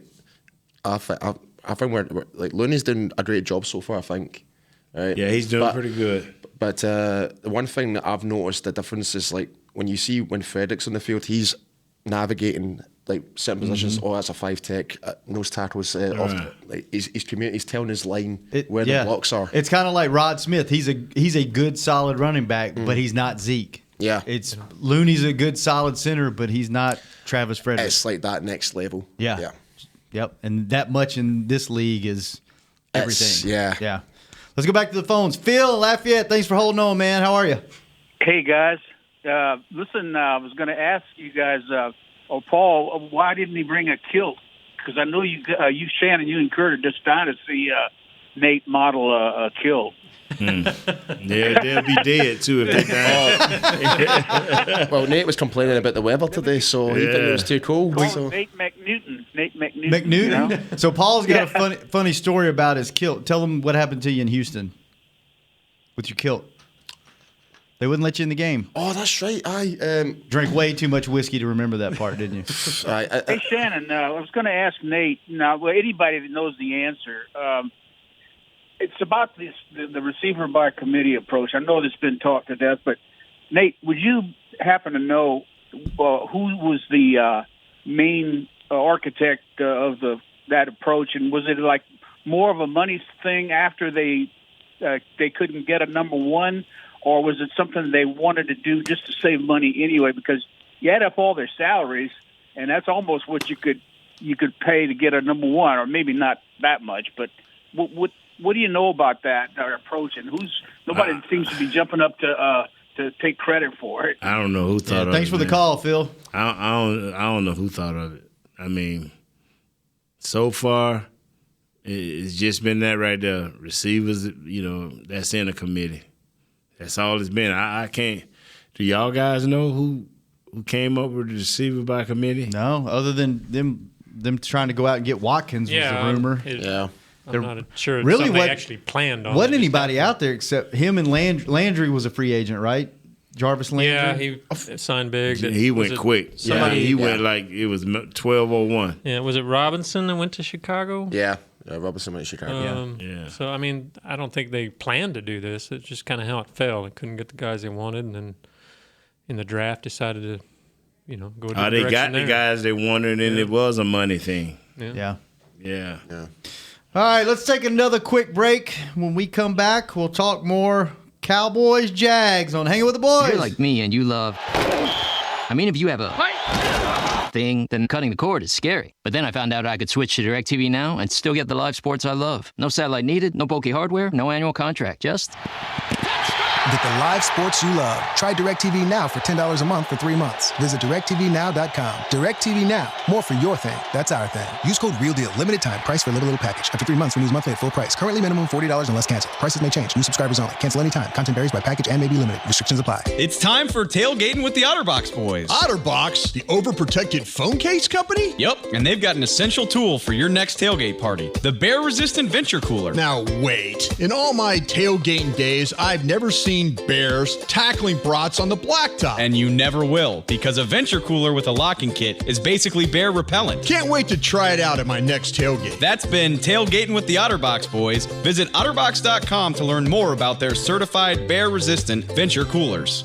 think we're Looney's doing a great job so far, I think. Right? Yeah, he's doing pretty good. But the one thing that I've noticed, the difference is when Frederick's on the field, he's navigating certain positions. Oh, that's a 5 tech, nose tackles. He's telling his line where the blocks are. It's kind of like Rod Smith. He's a good solid running back, but he's not Zeke. Yeah, it's Looney's a good solid center, but he's not Travis Frederick. It's like that next level. Yeah. Yep. And that much in this league is everything. Yeah. Let's go back to the phones. Phil, Lafayette, thanks for holding on, man. How are you? Hey, guys. Listen, I was going to ask you guys, Paul, why didn't he bring a kilt? Because I know you, Shannon, you and Kurt are just dying to see Nate model a kilt. Yeah, they'll be dead, too, if they die. Well, Nate was complaining about the weather today, so he didn't think it was too cold. So. Nate McNewton. McNewton? You know? So Paul's got a funny story about his kilt. Tell him what happened to you in Houston with your kilt. They wouldn't let you in the game. Oh, that's right. Drank way too much whiskey to remember that part, didn't you? Hey, Shannon, I was going to ask Nate, anybody that knows the answer, it's about the receiver by committee approach. I know this has been talked to death, but Nate, would you happen to know who was the main architect of that approach, and was it like more of a money thing after they couldn't get a number one, or was it something they wanted to do just to save money anyway? Because you add up all their salaries, and that's almost what you could pay to get a number one, or maybe not that much. But what do you know about that approach? And nobody seems to be jumping up to take credit for it. I don't know who thought of it. Thanks for the call, Phil. I don't know who thought of it. I mean, so far, it's just been that right there. Receivers, that's in a committee. That's all it's been. I can't. Do y'all guys know who came up with the receiver by committee? No, other than them trying to go out and get Watkins was the rumor. I'm not sure it's really something they actually planned on. Wasn't anybody out there except him and Landry was a free agent, right? Jarvis Landry? Yeah, he signed big. He went quick. He went like it was 12:01. Yeah, was it Robinson that went to Chicago? Yeah, Robinson went to Chicago. Yeah. So, I mean, I don't think they planned to do this. It's just kind of how it fell. They couldn't get the guys they wanted, and then in the draft decided to, go to the they got the guys they wanted, and it was a money thing. Yeah. All right, let's take another quick break. When we come back, we'll talk more Cowboys, Jags on Hanging with the Boys. You're like me and you love... if you have a thing, then cutting the cord is scary. But then I found out I could switch to DirecTV Now and still get the live sports I love. No satellite needed, no bulky hardware, no annual contract, just... Get the live sports you love. Try DirecTV Now for $10 a month for 3 months. Visit DirecTVNow.com. DirecTV Now. More for your thing. That's our thing. Use code REALDEAL. Limited time. Price for little package. After 3 months, renews monthly at full price. Currently minimum $40 unless canceled. Prices may change. New subscribers only. Cancel anytime. Content varies by package and may be limited. Restrictions apply. It's time for tailgating with the OtterBox boys. OtterBox? The overprotected phone case company? Yep, and they've got an essential tool for your next tailgate party. The bear-resistant venture cooler. Now, wait. In all my tailgating days, I've never seen bears tackling brats on the blacktop. And you never will, because a venture cooler with a locking kit is basically bear repellent. Can't wait to try it out at my next tailgate. That's been Tailgating with the OtterBox boys. Visit OtterBox.com to learn more about their certified bear-resistant venture coolers.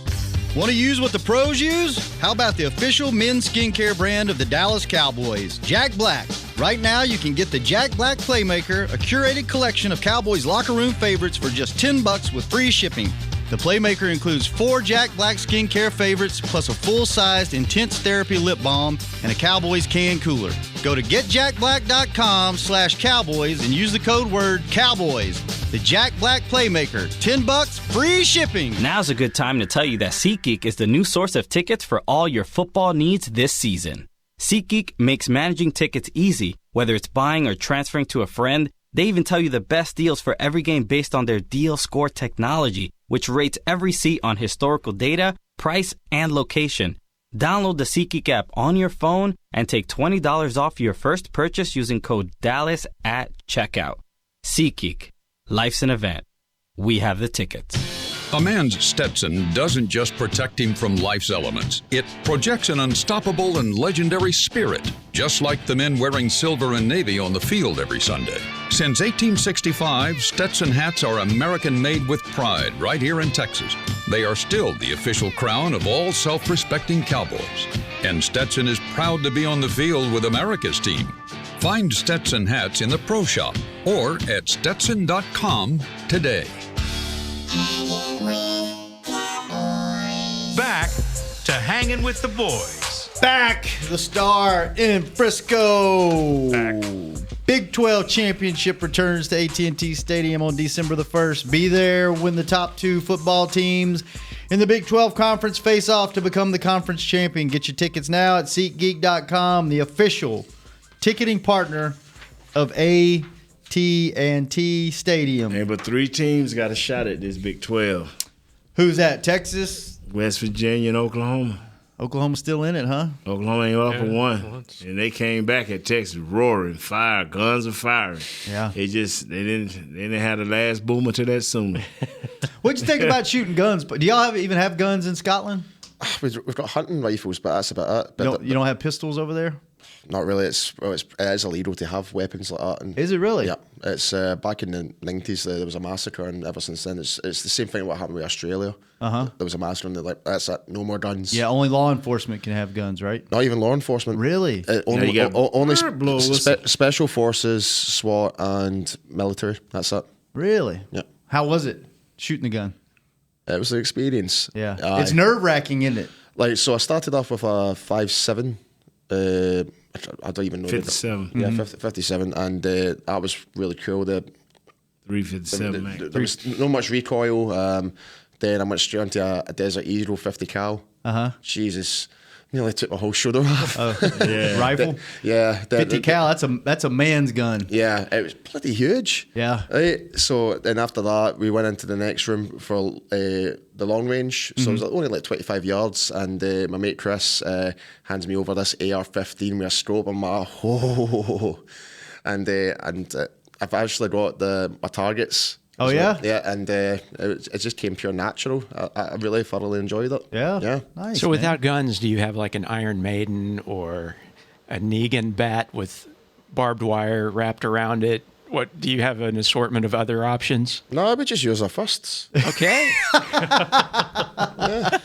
Want to use what the pros use? How about the official men's skincare brand of the Dallas Cowboys, Jack Black? Right now, you can get the Jack Black Playmaker, a curated collection of Cowboys locker room favorites for just $10 with free shipping. The Playmaker includes 4 Jack Black skincare favorites, plus a full-sized Intense Therapy lip balm and a Cowboys can cooler. Go to getjackblack.com/Cowboys and use the code word Cowboys. The Jack Black Playmaker, $10, free shipping. Now's a good time to tell you that SeatGeek is the new source of tickets for all your football needs this season. SeatGeek makes managing tickets easy, whether it's buying or transferring to a friend. They even tell you the best deals for every game based on their deal score technology, which rates every seat on historical data, price, and location. Download the SeatGeek app on your phone and take $20 off your first purchase using code DALLAS at checkout. SeatGeek. Life's an event. We have the tickets. A man's Stetson doesn't just protect him from life's elements. It projects an unstoppable and legendary spirit, just like the men wearing silver and navy on the field every Sunday. Since 1865, Stetson hats are American-made with pride right here in Texas. They are still the official crown of all self-respecting Cowboys. And Stetson is proud to be on the field with America's team. Find Stetson hats in the Pro Shop or at Stetson.com today. Back to Hanging with the Boys. Back, the Star in Frisco. Big 12 championship returns to AT&T Stadium on December the 1st. Be there when the top 2 football teams in the Big 12 Conference face off to become the conference champion. Get your tickets now at SeatGeek.com, the official ticketing partner of AT&T Stadium. Hey, but 3 teams got a shot at this Big 12. Who's that? Texas? West Virginia and Oklahoma. Oklahoma's still in it, huh? Oklahoma ain't up for one. And they came back at Texas roaring, fire, guns are firing. Yeah. They didn't have the last boomer to that sooner. What'd you think about shooting guns? Do y'all even have guns in Scotland? We've got hunting rifles, but that's about it. But You don't have pistols over there? Not really. It is illegal to have weapons like that. And is it really? Yeah. It's back in the 90s. There was a massacre, and ever since then, it's the same thing what happened with Australia. There was a massacre, and they're like, that's it. No more guns. Yeah, only law enforcement can have guns, right? Not even law enforcement. Really? Only special forces, SWAT, and military. That's it. Really? Yeah. How was it shooting the gun? It was an experience. Yeah. It's nerve-wracking, isn't it? So I started off with a 5.7. I don't even know. 57. Yeah, 57. And that was really cool. The 357, mate. There was not much recoil. Then I went straight into a Desert Eagle 50 cal. Jesus. Nearly took my whole shoulder off. Rifle? 50 cal, that's a man's gun. Yeah, it was bloody huge. Yeah. Right? So then after that, we went into the next room for the long range. So it was only like 25 yards. And my mate Chris hands me over this AR-15 with a scope. I'm like, oh. And I've actually got my targets. Oh, yeah? Yeah, and it just came pure natural. I really thoroughly enjoyed it. Yeah. Nice. So without guns, do you have like an Iron Maiden or a Negan bat with barbed wire wrapped around it? What do you have an assortment of other options? No, we just use our fists. Okay. Yeah,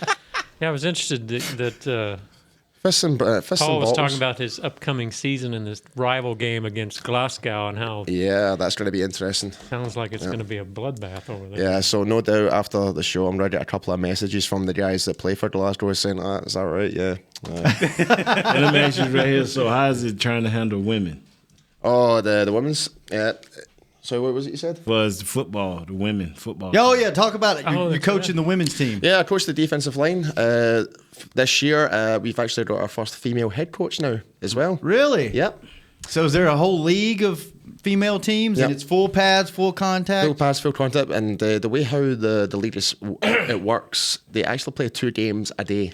I was interested that Fists and Paul was balls. talking about his upcoming season in this rival game against Glasgow and how that's going to be interesting. Sounds like it's going to be a bloodbath over there. Yeah, so no doubt after the show, I'm going to get a couple of messages from the guys that play for Glasgow saying, is that right? Yeah. And let me ask you right here, so how is it trying to handle women? Oh, the women's? Yeah. So what was it you said? Was the football, the women football. Oh, yeah, talk about it. You're coaching the women's team. Yeah, I coached the defensive line. This year, we've actually got our first female head coach now as well. Really? Yep. So is there a whole league of female teams and it's full pads, full contact? Full pads, full contact. And the way how the league it works, they actually play 2 games a day.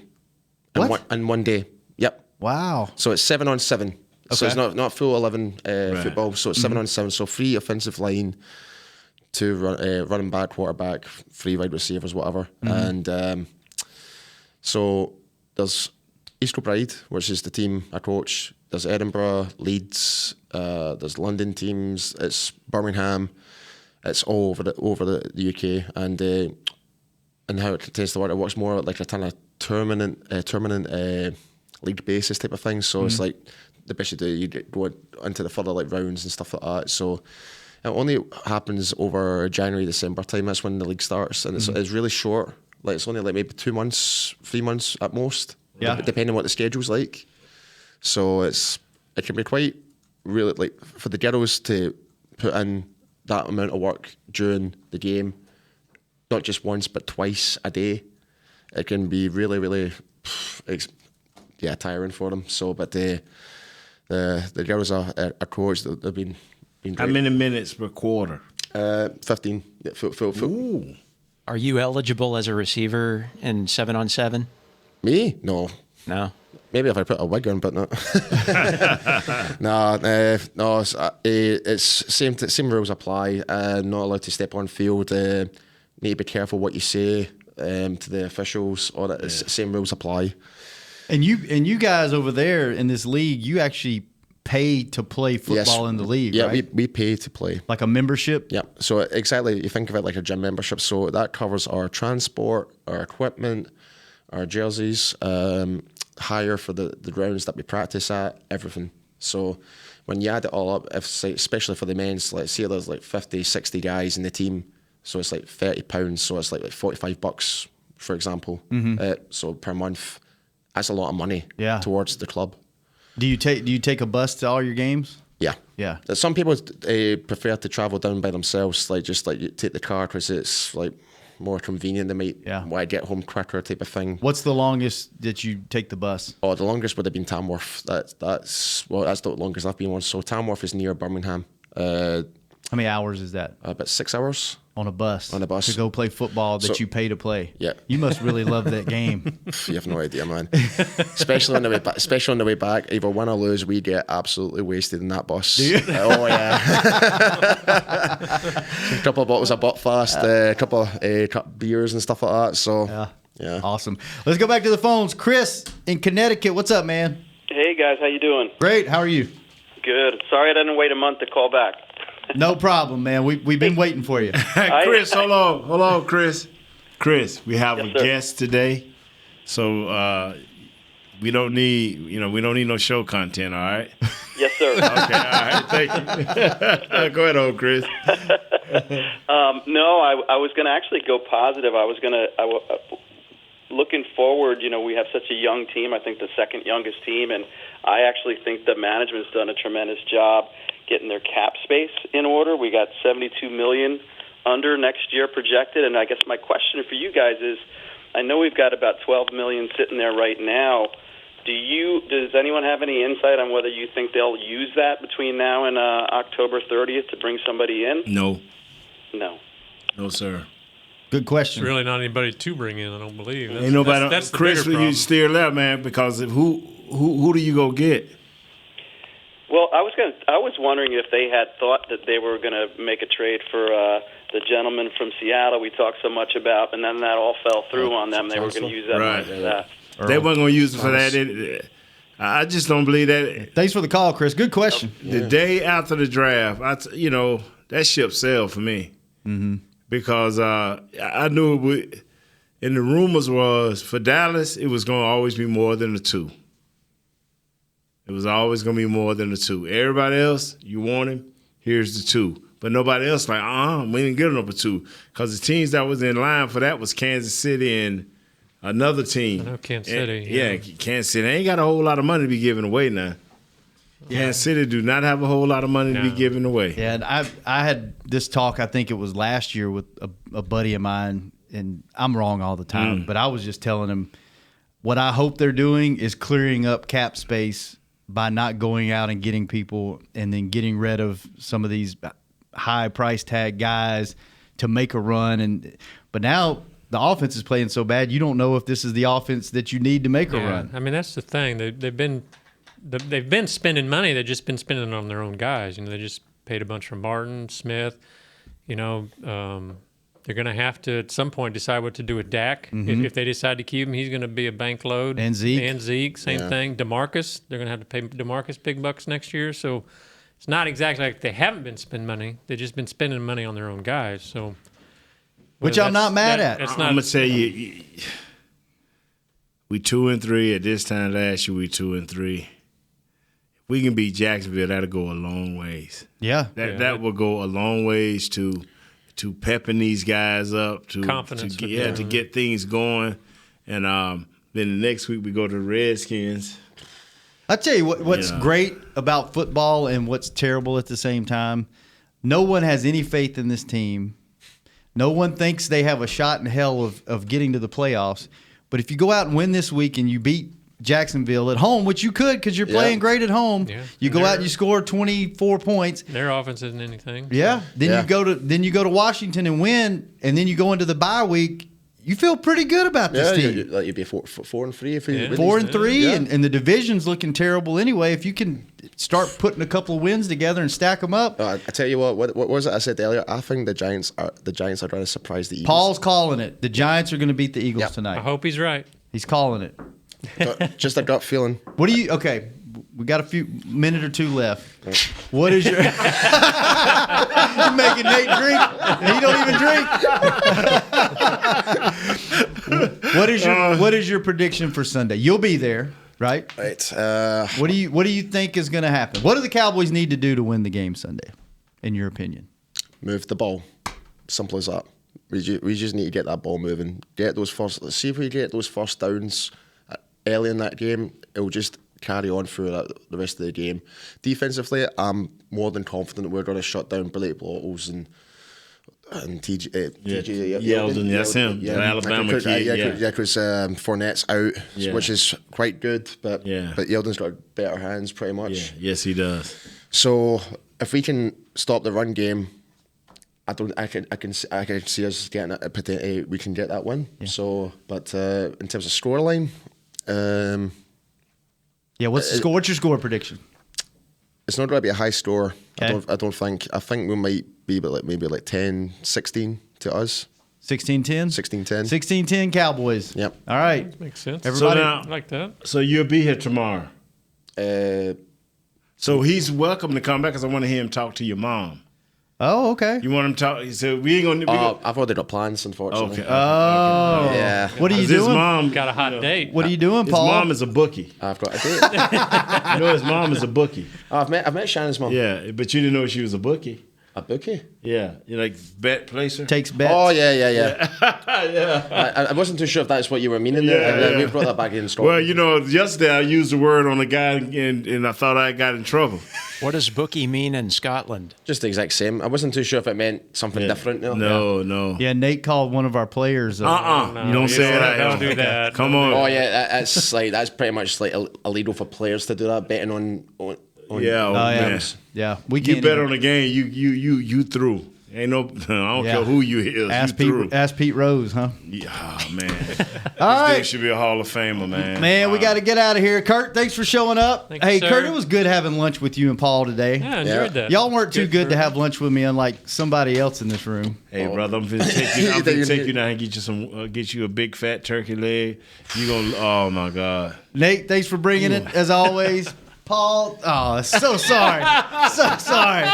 In one day. Yep. Wow. So it's 7-on-7. So Okay. it's not full 11 football. So it's 7-on-7. So 3 offensive line, 2 running back, quarterback, 3 wide receivers, whatever. And so there's East Kilbride, which is the team I coach. There's Edinburgh, Leeds. There's London teams. It's Birmingham. It's all over the UK. And how it tends to work, it works more like a kind of tournament league basis type of thing. So it's like the best you do, you go into the further like rounds and stuff like that. So it only happens over January, December time. That's when the league starts, and it's really short. Like it's only like maybe 2 months, 3 months at most. Yeah. Depending on what the schedule's like. So it can be quite really like for the girls to put in that amount of work during the game, not just once but twice a day. It can be really, really tiring for them. So, but the girls are coached. They've been great. How many minutes per quarter? 15. Yeah, full. Ooh. Are you eligible as a receiver in 7-on-7? Me? No. Maybe if I put a wig on, but no. No. It's same rules apply. Not allowed to step on field. Need to be careful what you say to the officials. All that. Same rules apply. And you guys over there in this league, you actually pay to play football in the league, yeah, right? we pay to play. Like a membership? Yeah. So exactly, you think of it like a gym membership. So that covers our transport, our equipment, our jerseys, hire for the grounds that we practice at, everything. So when you add it all up, especially for the men's, let's say there's like 50, 60 guys in the team, so it's like £30, so it's like $45, for example. So per month, that's a lot of money towards the club. Do you take a bus to all your games? Yeah. Yeah. Some people prefer to travel down by themselves, like just like you take the car because it's like more convenient. They might want to get home quicker type of thing. What's the longest that you take the bus? Oh, the longest would have been Tamworth. That's the longest I've been on. So Tamworth is near Birmingham. How many hours is that? About 6 hours. On a bus. On a bus. To go play football that you pay to play. Yeah. You must really love that game. You have no idea, man. Especially on the way back. Especially on the way back. Either win or lose, we get absolutely wasted in that bus. Do you? Oh yeah. A couple of bottles of Buckfast, a couple of beers and stuff like that. So yeah. Awesome. Let's go back to the phones. Chris in Connecticut. What's up, man? Hey guys, how you doing? Great. How are you? Good. Sorry I didn't wait a month to call back. No problem, man. We've been waiting for you. Chris, hold on, Chris. Chris, we have a guest today, so we don't need no show content. All right. Yes, sir. Okay. All right. Thank you. Go ahead, old Chris. No, I was going to actually go positive. Looking forward, we have such a young team. I think the second youngest team, and I actually think the management's done a tremendous job getting their cap space in order. We got $72 million under next year projected, and I guess my question for you guys is, I know we've got about $12 million sitting there right now. Does anyone have any insight on whether you think they'll use that between now and October 30th to bring somebody in? No. No, sir. Good question. There's really not anybody to bring in, I don't believe. Ain't nobody. That's the Chris, bigger problem. you steer left, man, because who do you go get? Well, I was wondering if they had thought that they were going to make a trade for the gentleman from Seattle we talked so much about, and then that all fell through on them. They were going to use that money for that. They weren't going to use it for that. I just don't believe that. Thanks for the call, Chris. Good question. The day after the draft, that ship sailed for me. Mm-hmm. Because I knew and the rumors was for Dallas, it was going to always be more than the 2. It was always going to be more than the 2. Everybody else, you want him, here's the 2. But nobody else like, we didn't get him up a 2. Because the teams that was in line for that was Kansas City and another team. I know Kansas City. Yeah, Kansas City. They ain't got a whole lot of money to be giving away now. Yeah. Kansas City do not have a whole lot of money to be giving away. Yeah, and I had this talk, I think it was last year, with a buddy of mine, and I'm wrong all the time, but I was just telling him what I hope they're doing is clearing up cap space by not going out and getting people and then getting rid of some of these high price tag guys to make a run. But now the offense is playing so bad, you don't know if this is the offense that you need to make a run. I mean, that's the thing. They've been spending money. They've just been spending it on their own guys. They just paid a bunch for Martin, Smith. They're going to have to at some point decide what to do with Dak. Mhm. If they decide to keep him, he's going to be a bank load. And Zeke. Same thing. DeMarcus, they're going to have to pay DeMarcus big bucks next year. So it's not exactly like they haven't been spending money. They've just been spending money on their own guys. So, which I'm not mad at. I'm going to tell you, we 2-3 at this time last year. We 2-3. If we can beat Jacksonville, that'll go a long ways. Yeah, that will go a long ways to pepping these guys up, to confidence, to get things going, and then the next week we go to the Redskins. I tell you what's great about football and what's terrible at the same time. No one has any faith in this team. No one thinks they have a shot in hell of getting to the playoffs. But if you go out and win this week and you beat Jacksonville at home, which you could because you're playing great at home. Yeah. You go out and you score 24 points. Their offense isn't anything. Yeah. Then you go to Washington and win, and then you go into the bye week. You feel pretty good about this team. You'd be 4-3 if you 4-3, and the division's looking terrible anyway. If you can start putting a couple of wins together and stack them up. I tell you what was it I said earlier? I think the Giants are going to surprise the Eagles. Paul's calling it. The Giants are going to beat the Eagles tonight. I hope he's right. He's calling it. Just a gut feeling. Okay, we got a minute or two left. What is your you're making Nate drink and he don't even drink? What is your prediction for Sunday? You'll be there, right? Right. What do you think is going to happen? What do the Cowboys need to do to win the game Sunday, in your opinion? Move the ball. Simple as that. We just need to get that ball moving. See if we get those first downs early in that game. It'll just carry on through the rest of the game. Defensively, I'm more than confident we're going to shut down Billy Blottles and TJ. Yeldon, that's him. The Alabama kid. Yeah, because Fournette's out, which is quite good. But Yeldon's got better hands, pretty much. Yeah. Yes, he does. So if we can stop the run game, I can see us getting it. We can get that win. Yeah. So, but in terms of scoreline, what's the score? What's your score prediction? It's not going to be a high score. Okay. I don't think. I think we might be maybe 10-16 to us. 16-10? 16-10. 16-10 Cowboys. Yep. All right. That makes sense. Everybody, So now, like that. So you'll be here tomorrow. So he's welcome to come back because I want to hear him talk to your mom. Oh, okay. You want him to talk? So we ain't gonna. I've already got plans, unfortunately. Okay. Oh, yeah. What are you His doing? mom got a hot date. What are you doing, Paul? His mom is a bookie. I've got a date. You know his mom is a bookie. I've met Shannon's mom. Yeah, but you didn't know she was a bookie. A bookie? Yeah, you like bet placer. Takes bets. Oh yeah. Yeah. I wasn't too sure if that's what you were meaning there. We brought that back in Scotland. Well, you know, yesterday I used the word on a guy and I thought I got in trouble. What does bookie mean in Scotland? Just the exact same. I wasn't too sure if it meant something different. No. Yeah, Nate called one of our players. You don't say that. Don't do that. Come on. Oh yeah, that's pretty much like illegal for players to do that, betting on man. Yeah, we You can't bet even- on the game. You through. Ain't no. I don't care who you is. Ask Pete Rose, huh? Yeah, oh, man. All This right. dude should be a Hall of Famer, man. Man, we got to get out of here. Kurt, thanks for showing up. Thank you, Hey, sir. Kurt, it was good having lunch with you and Paul today. Yeah, I enjoyed that. Y'all weren't too good to for- have lunch with me, unlike somebody else in this room. Hey, brother, I'm gonna take you down and get you get you a big fat turkey leg. You gonna? Oh my God. Nate, thanks for bringing it as always. Paul, so sorry. So sorry.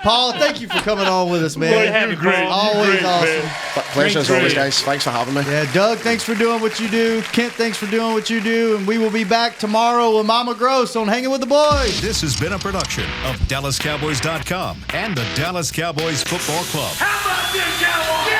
Paul, thank you for coming on with us, man. Good to have you, Paul. Always Great, awesome. man. Pleasure as always, guys. Thanks for having me. Yeah, Doug, thanks for doing what you do. Kent, thanks for doing what you do. And we will be back tomorrow with Mama Gross on Hanging with the Boys. This has been a production of DallasCowboys.com and the Dallas Cowboys Football Club. How about this, Cowboys?